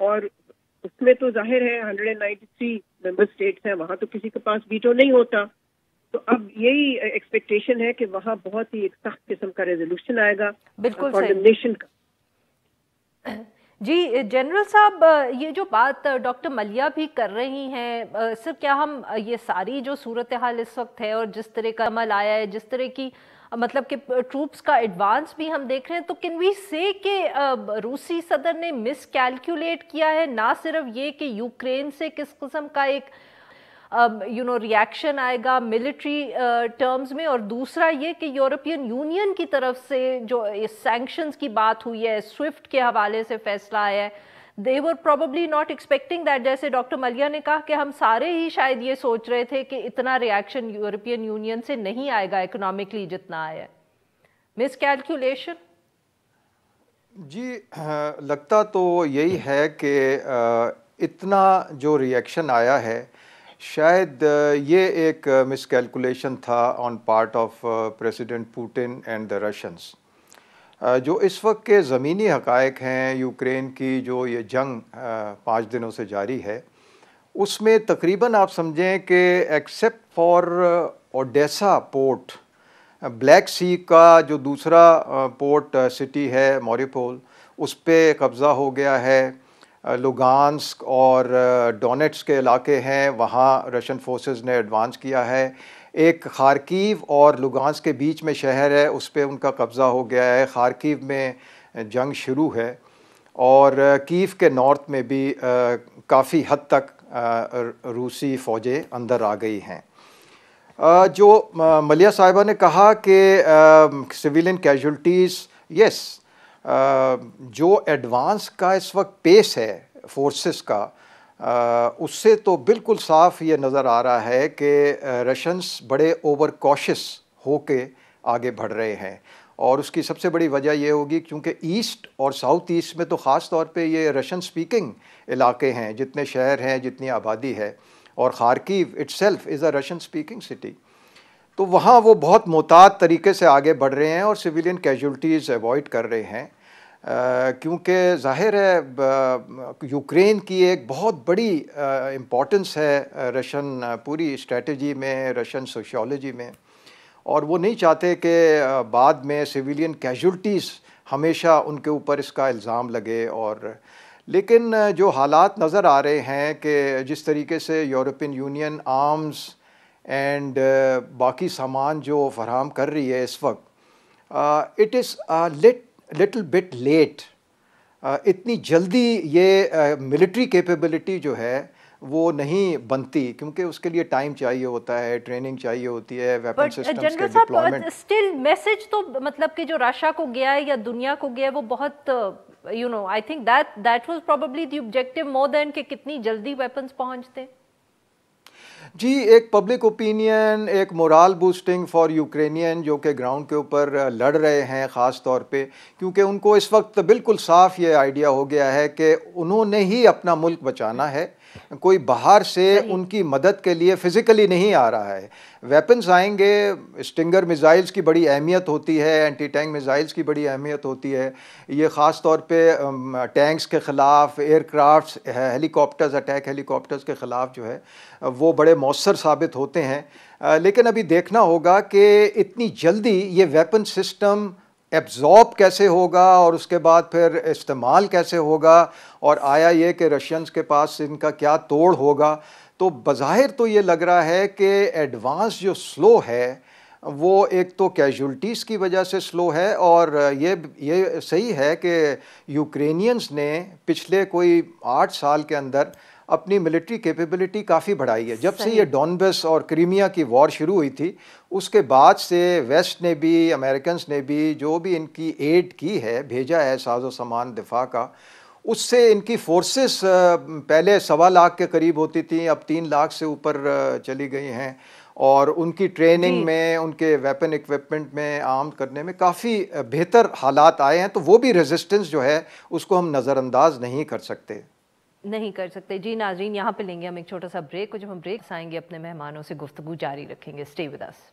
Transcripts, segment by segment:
اور اس میں تو ظاہر ہے 193 ممبر اسٹیٹس ہیں, وہاں تو کسی کے پاس ویٹو نہیں ہوتا. تو اب یہی ایکسپیکٹیشن ہے کہ وہاں بہت ہی ایک سخت قسم کا ریزولوشن آئے گا بالکل کانڈمنیشن کا. جی جنرل صاحب, یہ جو بات ڈاکٹر ملیح بھی کر رہی ہیں, سر کیا ہم یہ ساری جو صورتحال اس وقت ہے اور جس طرح کا عمل آیا ہے, جس طرح کی مطلب کہ ٹروپس کا ایڈوانس بھی ہم دیکھ رہے ہیں, تو کین وی سے کہ روسی صدر نے مس کیلکولیٹ کیا ہے؟ نہ صرف یہ کہ یوکرین سے کس قسم کا ایک ریاکشن آئے گا ملٹری ٹرمز میں, اور دوسرا یہ کہ یورپین یونین کی طرف سے جو سینکشنز کی بات ہوئی ہے, سوئفٹ کے حوالے سے فیصلہ آیا ہے, they were probably not expecting that. جیسے ڈاکٹر ملیح نے کہا کہ ہم سارے ہی شاید یہ سوچ رہے تھے کہ اتنا ریاکشن یورپین یونین سے نہیں آئے گا اکنامکلی جتنا آیا ہے. مس کیلکولیشن؟ جی لگتا تو یہی ہے کہ اتنا جو ریئیکشن آیا ہے شاید یہ ایک مس کیلکولیشن تھا on part of president Putin and the Russians. جو اس وقت کے زمینی حقائق ہیں یوکرین کی, جو یہ جنگ 5 دنوں سے جاری ہے, اس میں تقریباً آپ سمجھیں کہ except for Odessa port, black sea کا جو دوسرا پورٹ سٹی ہے موریپول, اس پہ قبضہ ہو گیا ہے. لوگانسک اور ڈونیٹس کے علاقے ہیں, وہاں رشین فورسز نے ایڈوانس کیا ہے. ایک خارکیو اور لوگانسک کے بیچ میں شہر ہے, اس پہ ان کا قبضہ ہو گیا ہے. خارکیو میں جنگ شروع ہے, اور کیف کے نارتھ میں بھی کافی حد تک روسی فوجیں اندر آ گئی ہیں. جو ملیح صاحبہ نے کہا کہ سویلین کیجولٹیز, یس, جو ایڈوانس کا اس وقت پیس ہے فورسز کا, اس سے تو بالکل صاف یہ نظر آ رہا ہے کہ رشینس بڑے اوور کوشس ہو کے آگے بڑھ رہے ہیں. اور اس کی سب سے بڑی وجہ یہ ہوگی کیونکہ ایسٹ اور ساؤتھ ایسٹ میں تو خاص طور پہ یہ رشین سپیکنگ علاقے ہیں, جتنے شہر ہیں, جتنی آبادی ہے, اور Kharkiv itself is a Russian speaking city. تو وہاں وہ بہت محتاط طریقے سے آگے بڑھ رہے ہیں اور سویلین کیجولٹیز ایوائڈ کر رہے ہیں, کیونکہ ظاہر ہے یوکرین کی ایک بہت بڑی امپورٹنس ہے رشین پوری اسٹریٹجی میں, رشین سوشیولوجی میں, اور وہ نہیں چاہتے کہ بعد میں سویلین کیجولٹیز ہمیشہ ان کے اوپر اس کا الزام لگے. اور لیکن جو حالات نظر آ رہے ہیں کہ جس طریقے سے یورپین یونین آرمز اینڈ باقی سامان جو فراہم کر رہی ہے اس وقت, it is little but let. اتنی جلدی یہ ملٹری کیپیبلٹی جو ہے وہ نہیں بنتی, کیونکہ اس کے لیے ٹائم چاہیے ہوتا ہے, ٹریننگ چاہیے ہوتی ہے, ویپن سسٹمز کے ڈپلائمنٹ. اسٹل میسج تو مطلب کہ جو رشیا کو گیا ہے یا دنیا کو گیا ہے وہ بہت I think that was probably the objective more than کہ کتنی جلدی ویپنز پہنچتے. جی, ایک پبلک اوپینین, ایک مورال بوسٹنگ فار یوکرینین جو کہ گراؤنڈ کے اوپر لڑ رہے ہیں خاص طور پہ, کیونکہ ان کو اس وقت بالکل صاف یہ آئیڈیا ہو گیا ہے کہ انہوں نے ہی اپنا ملک بچانا ہے, کوئی باہر سے ان کی مدد کے لیے فزیکلی نہیں آ رہا ہے. ویپنز آئیں گے, اسٹنگر میزائلز کی بڑی اہمیت ہوتی ہے, اینٹی ٹینک میزائلز کی بڑی اہمیت ہوتی ہے, یہ خاص طور پہ ٹینکس کے خلاف, ایئر کرافٹس, ہیلی کاپٹرز, اٹیک ہیلی کاپٹرز کے خلاف جو ہے وہ بڑے مؤثر ثابت ہوتے ہیں. لیکن ابھی دیکھنا ہوگا کہ اتنی جلدی یہ ویپن سسٹم ایبزارب کیسے ہوگا اور اس کے بعد پھر استعمال کیسے ہوگا, اور آیا یہ کہ رشینز کے پاس ان کا کیا توڑ ہوگا. تو بظاہر تو یہ لگ رہا ہے کہ ایڈوانس جو سلو ہے وہ ایک تو کیجولٹیز کی وجہ سے سلو ہے, اور یہ صحیح ہے کہ یوکرینینز نے پچھلے کوئی 8 سال کے اندر اپنی ملٹری کیپیبلٹی کافی بڑھائی ہے. جب سے یہ ڈونبس اور کریمیا کی وار شروع ہوئی تھی اس کے بعد سے ویسٹ نے بھی, امریکنز نے بھی جو بھی ان کی ایڈ کی ہے, بھیجا ہے ساز و سامان دفاع کا, اس سے ان کی فورسز پہلے 1.25 لاکھ کے قریب ہوتی تھیں, اب 3 لاکھ سے اوپر چلی گئی ہیں, اور ان کی ٹریننگ میں, ان کے ویپن ایکوپمنٹ میں, آرم کرنے میں کافی بہتر حالات آئے ہیں. تو وہ بھی ریزسٹنس جو ہے اس کو ہم نظر انداز نہیں کر سکتے. جی ناظرین, یہاں پہ لیں گے ہم ایک چھوٹا سا بریک, اور جب ہم بریک آئیں گے اپنے مہمانوں سے گفتگو جاری رکھیں گے. Stay with us.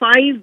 5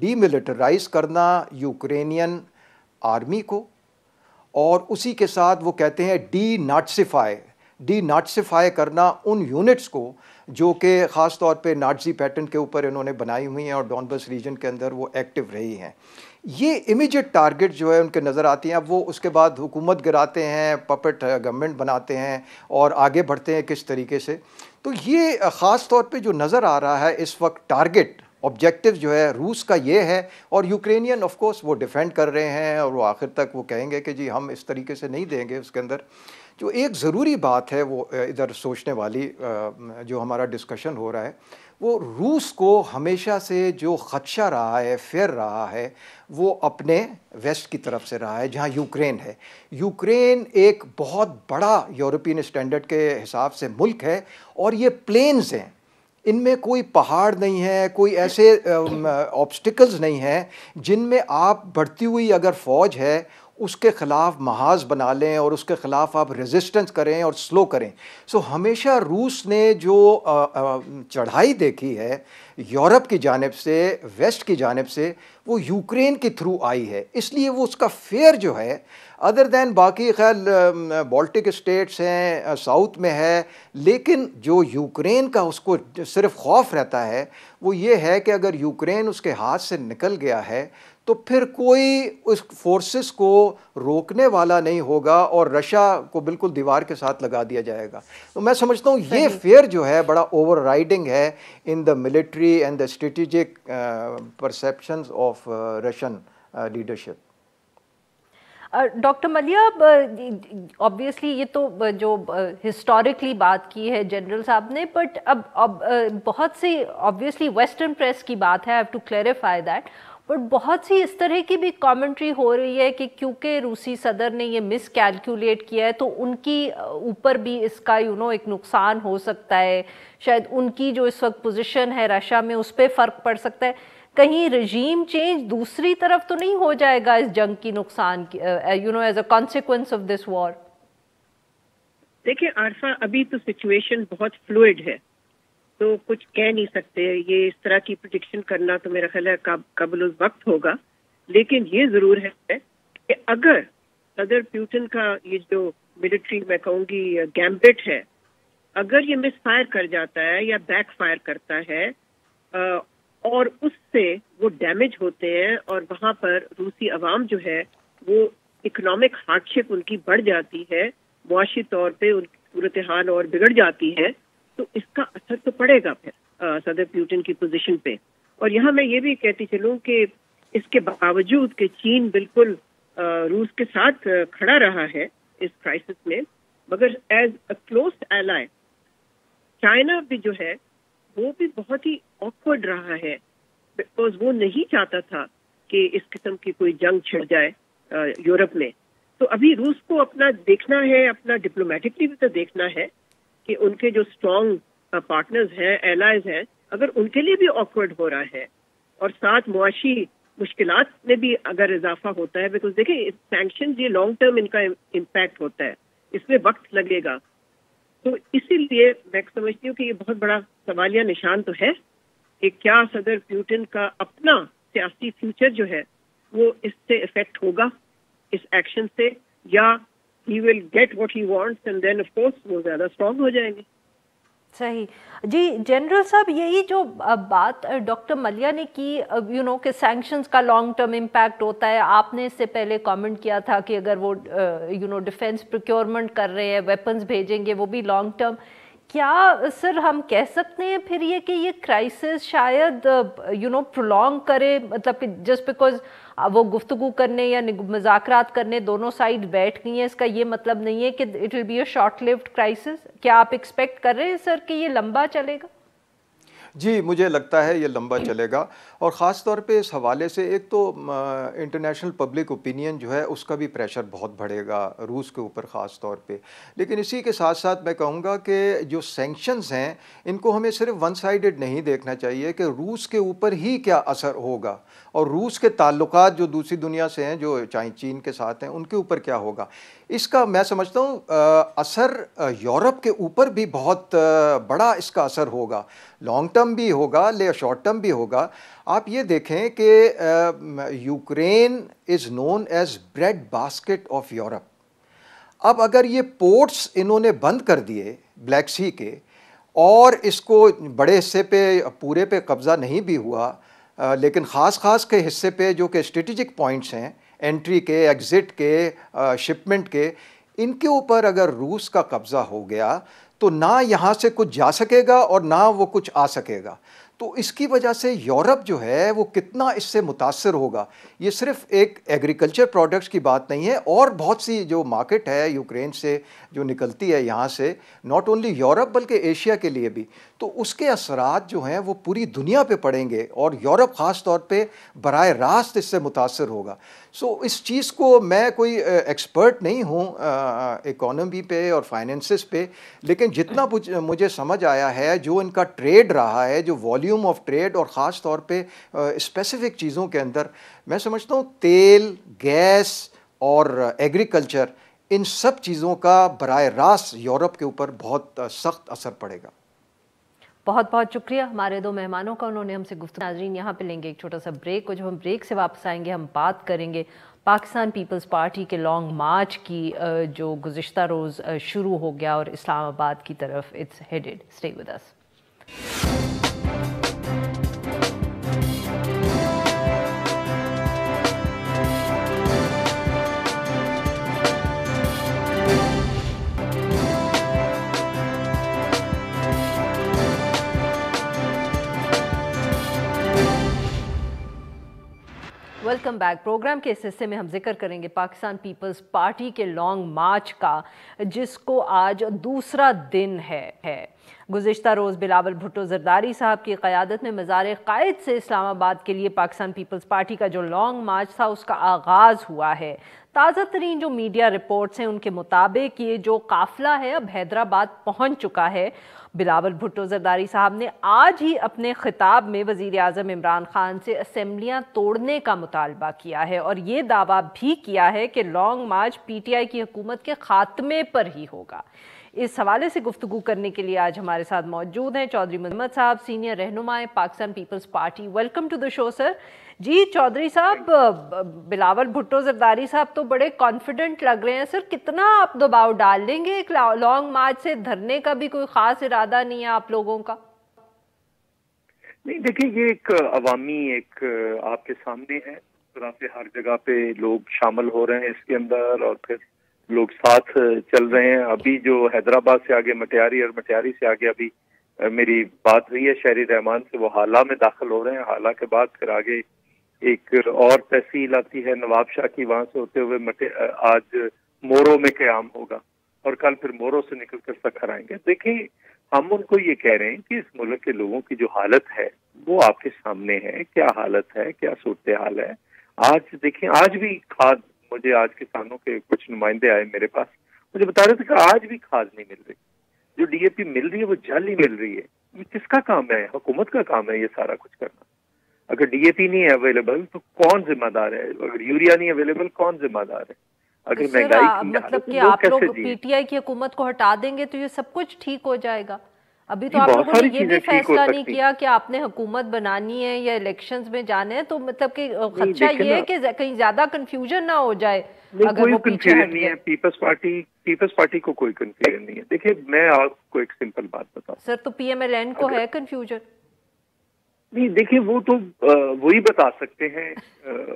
demilitarise کرنا یوکرینین آرمی کو، اور اسی کے ساتھ وہ کہتے ہیں ڈی ناٹسیفائی کرنا ان یونٹس کو جو کہ خاص طور پہ نازی پیٹرن کے اوپر انہوں نے بنائی ہوئی ہیں اور ڈونبس ریجن کے اندر وہ ایکٹیو رہی ہیں. یہ امیجیٹ ٹارگٹ جو ہے ان کے نظر آتی ہیں. اب وہ اس کے بعد حکومت گراتے ہیں، پپٹ گورنمنٹ بناتے ہیں اور آگے بڑھتے ہیں کس طریقے سے. تو یہ خاص طور پہ جو نظر آ رہا ہے اس وقت ٹارگٹ آبجیکٹیو جو ہے روس کا یہ ہے، اور یوکرینین آف کورس وہ ڈیفینڈ کر رہے ہیں اور وہ آخر تک وہ کہیں گے کہ جی ہم اس طریقے سے نہیں دیں گے. اس کے اندر جو ایک ضروری بات ہے وہ ادھر سوچنے والی جو ہمارا ڈسکشن ہو رہا ہے، وہ روس کو ہمیشہ سے جو خدشہ رہا ہے، فیئر رہا ہے، وہ اپنے ویسٹ کی طرف سے رہا ہے جہاں یوکرین ہے. یوکرین ایک بہت بڑا یورپین اسٹینڈرڈ کے حساب سے ملک ہے، اور یہ پلینز ہیں، ان میں کوئی پہاڑ نہیں ہے، کوئی ایسے آبسٹیکلز نہیں ہیں جن میں آپ بڑھتی ہوئی اگر فوج ہے اس کے خلاف محاذ بنا لیں اور اس کے خلاف آپ ریزسٹنس کریں اور سلو کریں. سو ہمیشہ روس نے جو چڑھائی دیکھی ہے یورپ کی جانب سے، ویسٹ کی جانب سے، وہ یوکرین کے تھرو آئی ہے. اس لیے وہ اس کا فیئر جو ہے ادر دین باقی خیال بالٹک اسٹیٹس ہیں، ساؤتھ میں ہے، لیکن جو یوکرین کا اس کو صرف خوف رہتا ہے وہ یہ ہے کہ اگر یوکرین اس کے ہاتھ سے نکل گیا ہے تو پھر کوئی اس فورسز کو روکنے والا نہیں ہوگا اور رشیا کو بالکل دیوار کے ساتھ لگا دیا جائے گا. تو میں سمجھتا ہوں یہ فیئر جو ہے بڑا اوور رائڈنگ ہے in the military and the strategic perceptions of Russian leadership. Doctor Maliha, obviously یہ تو جو ہسٹوریکلی بات کی ہے جنرل صاحب نے، بٹ اب بہت سی آبویسلی ویسٹرن پریس کی بات ہے، I have to clarify that، but بہت سی اس طرح کی بھی کامنٹری ہو رہی ہے کہ کیونکہ روسی صدر نے یہ مس کیلکولیٹ کیا ہے تو ان کی اوپر بھی اس کا ایک نقصان ہو سکتا ہے، شاید ان کی جو اس وقت پوزیشن ہے رشیا میں اس پہ فرق پڑ سکتا ہے. کہیں رجیم چینج دوسری طرف تو نہیں ہو جائے گا اس جنگ کی نقصان as a consequence of this war? دیکھیں عارفہ، ابھی تو سچویشن بہت فلوئڈ ہے، تو کچھ کہہ نہیں سکتے. یہ اس طرح کی پریڈکشن کرنا تو میرا خیال ہے قبل از وقت ہوگا. لیکن یہ ضرور ہے کہ اگر صدر پیوٹن کا یہ جو ملٹری میں کہوں گی گیمبٹ ہے، اگر یہ مس فائر کر جاتا ہے یا بیک فائر کرتا ہے اور اس سے وہ ڈیمیج ہوتے ہیں اور وہاں پر روسی عوام جو ہے وہ اکنامک ہارڈ شپ ان کی بڑھ جاتی ہے، معاشی طور پہ ان کی صورتحال اور بگڑ جاتی ہے، تو اس کا اثر تو پڑے گا پھر صدر پیوٹن کی پوزیشن پہ. اور یہاں میں یہ بھی کہتی چلوں کہ اس کے باوجود کہ چین بالکل روس کے ساتھ کھڑا رہا ہے اس کرائسس میں، مگر as a close ally China بھی جو ہے وہ بھی بہت ہی آکورڈ رہا ہے، بیکاز وہ نہیں چاہتا تھا کہ اس قسم کی کوئی جنگ چھڑ جائے یورپ میں. تو ابھی روس کو اپنا دیکھنا ہے، اپنا ڈپلومیٹکلی بھی تو دیکھنا ہے کہ ان کے جو اسٹرانگ پارٹنرز ہیں، ایلائز ہیں، اگر ان کے لیے بھی آکورڈ ہو رہا ہے اور ساتھ معاشی مشکلات میں بھی اگر اضافہ ہوتا ہے، بیکاز دیکھیں سینکشنز یہ لانگ ٹرم ان کا امپیکٹ ہوتا ہے، اس میں وقت لگے گا. تو اسی لیے میں سمجھتی ہوں کہ یہ بہت بڑا سوالیہ نشان تو ہے کہ کیا صدر پیوٹن کا اپنا سیاسی فیوچر جو ہے وہ اس سے افیکٹ ہوگا اس ایکشن سے، یا he will get what he wants and then of course وہ زیادہ اسٹرانگ ہو جائیں گے. صحیح. جی جنرل صاحب، یہی جو بات ڈاکٹر ملیہ نے کی کہ سینکشنز کا لانگ ٹرم امپیکٹ ہوتا ہے، آپ نے اس سے پہلے کامنٹ کیا تھا کہ اگر وہ ڈیفینس پروکیورمنٹ کر رہے ہیں، ویپنز بھیجیں گے، وہ بھی لانگ ٹرم. کیا سر ہم کہہ سکتے ہیں پھر یہ کہ یہ کرائسس شاید پرولونگ کرے، مطلب کہ جسٹ بیکاز وہ گفتگو کرنے یا مذاکرات کرنے دونوں سائڈ بیٹھ گئی ہیں، اس کا یہ مطلب نہیں ہے کہ it will be a short lived crisis? کیا آپ ایکسپیکٹ کر رہے ہیں سر کہ یہ لمبا چلے گا؟ جی مجھے لگتا ہے یہ لمبا چلے گا، اور خاص طور پہ اس حوالے سے ایک تو انٹرنیشنل پبلک اوپینین جو ہے اس کا بھی پریشر بہت بڑھے گا روس کے اوپر خاص طور پہ. لیکن اسی کے ساتھ ساتھ میں کہوں گا کہ جو سینکشنز ہیں ان کو ہمیں صرف ون سائیڈڈ نہیں دیکھنا چاہیے کہ روس کے اوپر ہی کیا اثر ہوگا اور روس کے تعلقات جو دوسری دنیا سے ہیں، جو چین کے ساتھ ہیں، ان کے اوپر کیا ہوگا. اس کا میں سمجھتا ہوں اثر یورپ کے اوپر بھی بہت بڑا اس کا اثر ہوگا. لانگ ٹرم ٹرم بھی ہوگا شارٹ ٹرم بھی ہوگا. آپ یہ دیکھیں کہ Ukraine is known as bread basket of Europe. اب اگر یہ پورٹس انہوں نے بند کر دیے بلیک سی کے اور اس کو بڑے حصے پہ پورے پہ قبضہ نہیں بھی ہوا لیکن خاص کے حصے پہ جو کہ اسٹریٹجک پوائنٹس ہیں انٹری کے ایگزٹ کے شپمنٹ کے ان کے اوپر اگر روس کا قبضہ ہو گیا تو نہ یہاں سے کچھ جا سکے گا اور نہ وہ کچھ آ سکے گا. تو اس کی وجہ سے یورپ جو ہے وہ کتنا اس سے متاثر ہوگا. یہ صرف ایک ایگریکلچر پروڈکٹس کی بات نہیں ہے اور بہت سی جو مارکیٹ ہے یوکرین سے جو نکلتی ہے یہاں سے ناٹ اونلی یورپ بلکہ ایشیا کے لیے بھی. تو اس کے اثرات جو ہیں وہ پوری دنیا پہ پڑیں گے اور یورپ خاص طور پہ براہ راست اس سے متاثر ہوگا. سو اس چیز کو میں کوئی ایکسپرٹ نہیں ہوں اکانومی پہ اور فائنینسز پہ, لیکن جتنا مجھے سمجھ آیا ہے جو ان کا ٹریڈ رہا ہے, جو والیوم آف ٹریڈ اور خاص طور پہ اسپیسیفک چیزوں کے اندر میں سمجھتا ہوں تیل, گیس اور ایگریکلچر, ان سب چیزوں کا براہ راست یورپ کے اوپر بہت سخت اثر پڑے گا. بہت بہت شکریہ ہمارے دو مہمانوں کا, انہوں نے ہم سے گفتگو. ناظرین یہاں پہ لیں گے ایک چھوٹا سا بریک, اور جب ہم بریک سے واپس آئیں گے ہم بات کریں گے پاکستان پیپلز پارٹی کے لانگ مارچ کی جو گزشتہ روز شروع ہو گیا اور اسلام آباد کی طرف it's headed. Stay with us. Welcome back. Programme کے اس حصے میں ہم ذکر کریں گے پاکستان پیپلز پارٹی کے لانگ مارچ کا, جس کو آج دوسرا دن ہے. گزشتہ روز بلاول بھٹو زرداری صاحب کی قیادت میں مزار قائد سے اسلام آباد کے لیے پاکستان پیپلز پارٹی کا جو لانگ مارچ تھا اس کا آغاز ہوا ہے. تازہ ترین جو میڈیا رپورٹس ہیں ان کے مطابق یہ جو قافلہ ہے اب حیدرآباد پہنچ چکا ہے. بلاول بھٹو زرداری صاحب نے آج ہی اپنے خطاب میں وزیر اعظم عمران خان سے اسمبلیاں توڑنے کا مطالبہ کیا ہے اور یہ دعویٰ بھی کیا ہے کہ long march P T I کی حکومت کے خاتمے پر ہی ہوگا. اس حوالے سے گفتگو کرنے کے لیے آج ہمارے ساتھ موجود ہیں چودھری محمد صاحب, سینئر رہنما Pakistan Peoples Party. Welcome to the show sir. جی چودھری صاحب, بلاول بھٹو زرداری صاحب تو بڑے کانفیڈنٹ لگ رہے ہیں سر, کتنا آپ دباؤ ڈال لیں گے؟ ایک لانگ مارچ سے دھرنے کا بھی کوئی خاص ارادہ نہیں ہے آپ لوگوں کا؟ نہیں دیکھیں, یہ ایک عوامی ایک آپ کے سامنے ہے, طرح سے ہر جگہ پہ لوگ شامل ہو رہے ہیں اس کے اندر اور پھر لوگ ساتھ چل رہے ہیں. ابھی جو حیدرآباد سے آگے مٹیاری اور مٹیاری سے آگے ابھی میری بات ہوئی ہے شہری رحمان سے, وہ حالہ میں داخل ہو رہے ہیں. حالہ کے بعد پھر آگے ایک اور تحصیل آتی ہے نواب شاہ کی, وہاں سے ہوتے ہوئے آج مورو میں قیام ہوگا اور کل پھر مورو سے نکل کر سکھر آئیں گے. دیکھیں ہم ان کو یہ کہہ رہے ہیں کہ اس ملک کے لوگوں کی جو حالت ہے وہ آپ کے سامنے ہے. کیا حالت ہے, کیا صورتحال ہے. آج دیکھیں, آج بھی کھاد, مجھے آج کسانوں کے کچھ نمائندے آئے میرے پاس, مجھے بتا رہے تھے کہ آج بھی کھاد نہیں مل رہی. جو ڈی اے پی مل رہی ہے وہ جعلی مل رہی ہے. یہ کس کا کام ہے؟ حکومت کا کام ہے یہ سارا کچھ کرنا. اگر ڈی اے پی نہیں ہے اویلیبل تو کون ذمہ دار ہے؟ اگر یوریا نہیں اویلیبل کون ذمہ دار ہے؟ اگر مہنگائی کی مطلب کہ آپ لوگ پی ٹی آئی کی حکومت کو ہٹا دیں گے تو یہ سب کچھ ٹھیک ہو جائے گا؟ ابھی تو آپ لوگوں نے یہ بھی فیصلہ نہیں کیا کہ آپ نے حکومت بنانی ہے یا الیکشنز میں جانے ہیں, تو مطلب کہ خدشہ یہ ہے کہ کہیں زیادہ کنفیوژن نہ ہو جائے اگر وہ پیچھے ہٹ گئے. پیپلز پارٹی کو کوئی کنفیوژن نہیں ہے. دیکھیں میں آپ کو ایک سمپل بات بتاؤں سر, تو پی ایم ایل این کو ہے کنفیوژن؟ نہیں دیکھیں وہ تو وہی بتا سکتے ہیں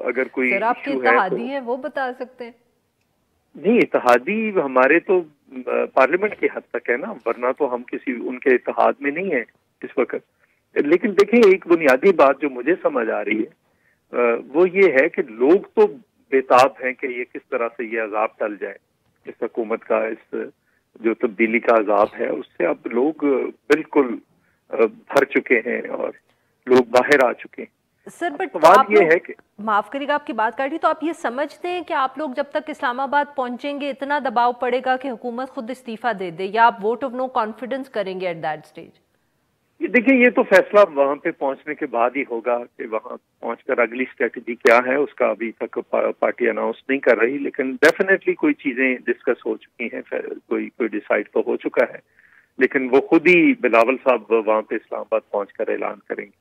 اگر کوئی سر آپ کے اتحادی ہیں وہ بتا سکتے ہیں. نہیں اتحادی ہمارے تو پارلیمنٹ کی حد تک ہے نا, ورنہ تو ہم کسی ان کے اتحاد میں نہیں ہیں اس وقت. لیکن دیکھیں ایک بنیادی بات جو مجھے سمجھ آ رہی ہے وہ یہ ہے کہ لوگ تو بےتاب ہیں کہ یہ کس طرح سے یہ عذاب ٹل جائے, اس حکومت کا اس جو تبدیلی کا عذاب ہے اس سے اب لوگ بالکل بھر چکے ہیں اور لوگ باہر آ چکے ہیں. سر بٹ سوال یہ ہے کہ معاف کریے گا آپ کی بات کاٹی, تو آپ یہ سمجھتے ہیں کہ آپ لوگ جب تک اسلام آباد پہنچیں گے اتنا دباؤ پڑے گا کہ حکومت خود استعفیٰ دے دے, یا آپ ووٹ آف نو کانفیڈنس کریں گے ایٹ دیٹ اسٹیج؟ دیکھیں یہ تو فیصلہ وہاں پہ پہنچنے کے بعد ہی ہوگا کہ وہاں پہنچ کر اگلی اسٹریٹجی کیا ہے اس کا ابھی تک پارٹی اناؤنس نہیں کر رہی. لیکن ڈیفینیٹلی کوئی چیزیں ڈسکس ہو چکی ہیں, کوئی ڈیسائیڈ تو ہو چکا ہے. لیکن وہ خود ہی بلاول صاحب وہاں پہ اسلام آباد پہنچ کر اعلان کریں گے۔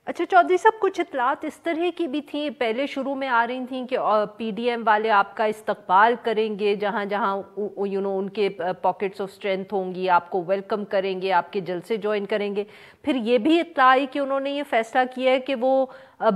اچھا چودھری صاحب، کچھ اطلاعات اس طرح کی بھی تھیں پہلے شروع میں آ رہی تھیں کہ پی ڈی ایم والے آپ کا استقبال کریں گے، جہاں جہاں ان کے پاکٹس آف اسٹرینتھ ہوں گی، آپ کو ویلکم کریں گے، آپ کے جلسے جوائن کریں گے۔ پھر یہ بھی اطلاع آئی کہ انہوں نے یہ فیصلہ کیا ہے کہ وہ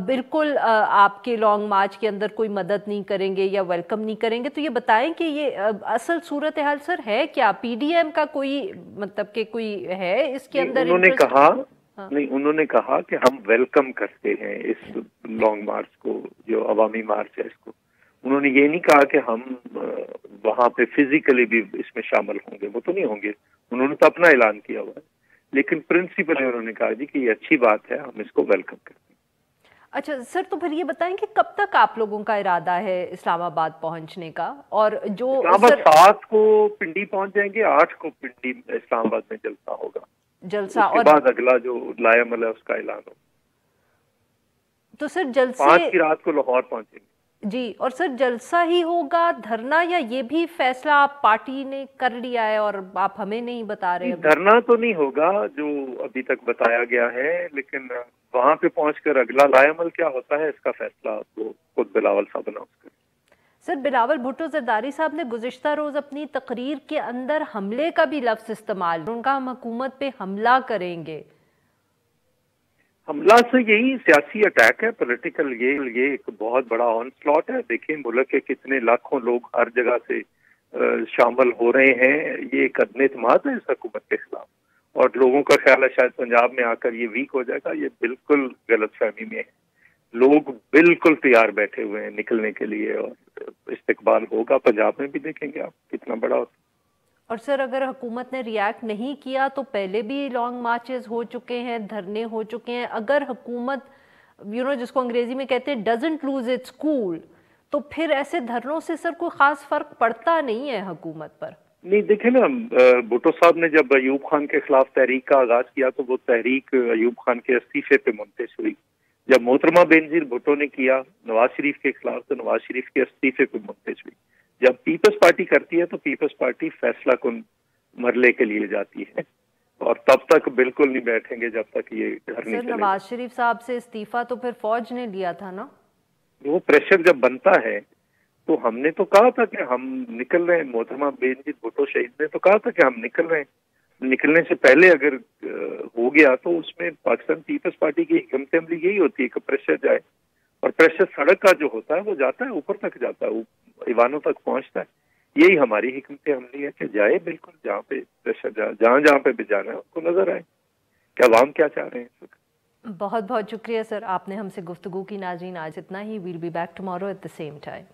بالکل آپ کے لانگ مارچ کے اندر کوئی مدد نہیں کریں گے یا ویلکم نہیں کریں گے۔ تو یہ بتائیں کہ یہ اصل صورتحال سر ہے کیا؟ پی ڈی ایم کا کوئی مطلب کہ کوئی ہے اس کے اندر؟ انہوں نے کہا نہیں، انہوں نے کہا کہ ہم ویلکم کرتے ہیں اس لانگ مارچ کو، جو عوامی مارچ ہے اس کو۔ انہوں نے یہ نہیں کہا کہ ہم وہاں پہ فزیکلی بھی اس میں شامل ہوں گے، وہ تو نہیں ہوں گے، انہوں نے تو اپنا اعلان کیا ہوا ہے، لیکن پرنسپل انہوں نے کہا جی کہ یہ اچھی بات ہے، ہم اس کو ویلکم کرتے ہیں۔ اچھا سر، تو پھر یہ بتائیں کہ کب تک آپ لوگوں کا ارادہ ہے اسلام آباد پہنچنے کا؟ اور جو اسلام آباد 7 کو پنڈی پہنچ جائیں گے، 8 کو پنڈی اسلام آباد میں جلسہ ہوگا، جلسہ، اس کے بعد اگلا جو لائے عمل ہے اس کا اعلان ہوگا۔ تو سر جلسے 5 کی رات کو لاہور پہنچیں گے جی، اور سر جلسہ ہی ہوگا، دھرنا، یا یہ بھی فیصلہ آپ پارٹی نے کر لیا ہے اور آپ ہمیں نہیں بتا رہے؟ دھرنا تو نہیں ہوگا جو ابھی تک بتایا گیا ہے، لیکن وہاں پہ پہنچ کر اگلا لائے عمل کیا ہوتا ہے اس کا فیصلہ وہ خود بلاول صاحب اناؤنس کریں۔ سر بلاول بھٹو زرداری صاحب نے گزشتہ روز اپنی تقریر کے اندر حملے کا بھی لفظ استعمال، ان کا ہم حکومت پہ حملہ کریں گے۔ حملہ سے یہی سیاسی اٹیک ہے، پولیٹیکل، یہ ایک بہت بڑا آن سلاٹ ہے۔ دیکھیں ملک کے کتنے لاکھوں لوگ ہر جگہ سے شامل ہو رہے ہیں، یہ ایک عدم اعتماد ہے اس حکومت کے خلاف، اور لوگوں کا خیال ہے شاید پنجاب میں آ کر یہ ویک ہو جائے گا۔ یہ بالکل غلط فہمی میں ہے، لوگ بالکل تیار بیٹھے ہوئے ہیں نکلنے کے لیے، اور استقبال ہوگا۔ پنجاب میں بھی دیکھیں گے آپ کتنا بڑا ہوتا ہے۔ اور سر اگر حکومت نے ریاکٹ نہیں کیا تو پہلے بھی لانگ مارچز ہو چکے ہیں، دھرنے ہو چکے ہیں، اگر حکومت جس کو انگریزی میں کہتے ہیں ڈزنٹ لوز اٹس کول، تو پھر ایسے دھرنوں سے سر کوئی خاص فرق پڑتا نہیں ہے حکومت پر؟ نہیں دیکھیں نا، بھٹو صاحب نے جب ایوب خان کے خلاف تحریک کا آغاز کیا تو وہ تحریک ایوب خان کے استعفے پہ منتج ہوئی۔ جب محترمہ بینظیر بھٹو نے کیا نواز شریف کے خلاف تو نواز شریف کے استعفے پہ منتج ہوئی۔ جب پیپلز پارٹی کرتی ہے تو پیپلز پارٹی فیصلہ کن مرلے کے لیے جاتی ہے، اور تب تک بالکل نہیں بیٹھیں گے جب تک یہ گھر نہیں چلے گا۔ نواز شریف صاحب سے استعفیٰ تو پھر فوج نے لیا تھا نا؟ وہ پریشر جب بنتا ہے تو ہم نے تو کہا تھا کہ ہم نکل رہے ہیں، محترمہ بینظیر بھٹو شہید نے تو کہا تھا کہ ہم نکل رہے ہیں۔ نکلنے سے پہلے اگر ہو گیا تو اس میں پاکستان پیپلز پارٹی کی حکمت عملی یہی ہوتی ہے کہ پریشر جائے، اور پریشر سڑک کا جو ہوتا ہے وہ جاتا ہے اوپر تک، جاتا ہے ایوانوں تک پہنچتا ہے۔ یہی ہماری حکمت عملی ہے کہ جائے بالکل جہاں پہ پریشر جائے، جہاں پہ بھی جانا ہے اس کو نظر آئے کہ عوام کیا چاہ رہے ہیں اس وقت۔ بہت بہت شکریہ سر، آپ نے ہم سے گفتگو کی۔ ناظرین آج اتنا ہی، will be back tomorrow at the same time.